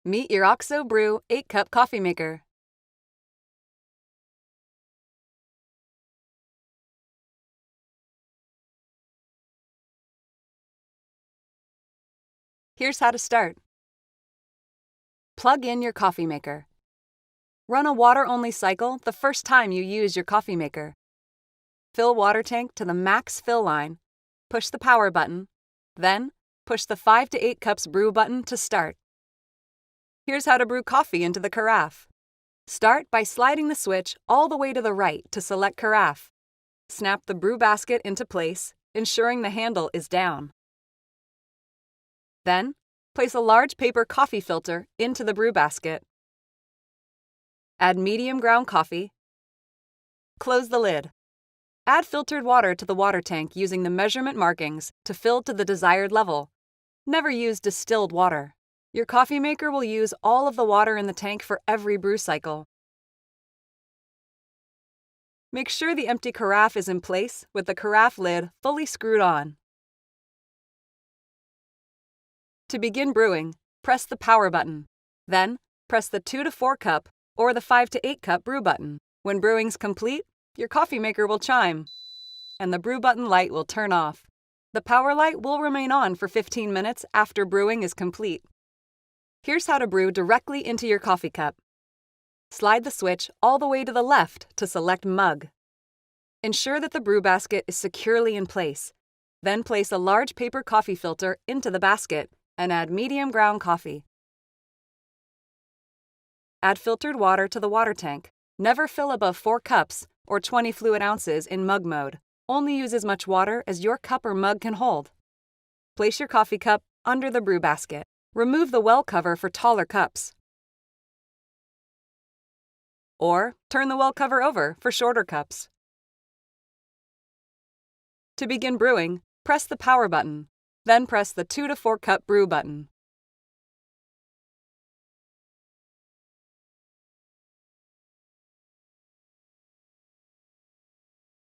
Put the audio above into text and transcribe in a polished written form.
Meet your OXO Brew 8-cup coffee maker. Here's how to start. Plug in your coffee maker. Run a water-only cycle the first time you use your coffee maker. Fill water tank to the max fill line. Push the power button. Then, push the 5 to 8 cups brew button to start. Here's how to brew coffee into the carafe. Start by sliding the switch all the way to the right to select carafe. Snap the brew basket into place, ensuring the handle is down. Then, place a large paper coffee filter into the brew basket. Add medium ground coffee. Close the lid. Add filtered water to the water tank using the measurement markings to fill to the desired level. Never use distilled water. Your coffee maker will use all of the water in the tank for every brew cycle. Make sure the empty carafe is in place with the carafe lid fully screwed on. To begin brewing, press the power button. Then, press the 2 to 4 cup or the 5 to 8 cup brew button. When brewing's complete, your coffee maker will chime, and the brew button light will turn off. The power light will remain on for 15 minutes after brewing is complete. Here's how to brew directly into your coffee cup. Slide the switch all the way to the left to select mug. Ensure that the brew basket is securely in place. Then place a large paper coffee filter into the basket and add medium ground coffee. Add filtered water to the water tank. Never fill above 4 cups or 20 fluid ounces in mug mode. Only use as much water as your cup or mug can hold. Place your coffee cup under the brew basket. Remove the well cover for taller cups. Or turn the well cover over for shorter cups. To begin brewing, press the power button. Then press the 2 to 4 cup brew button.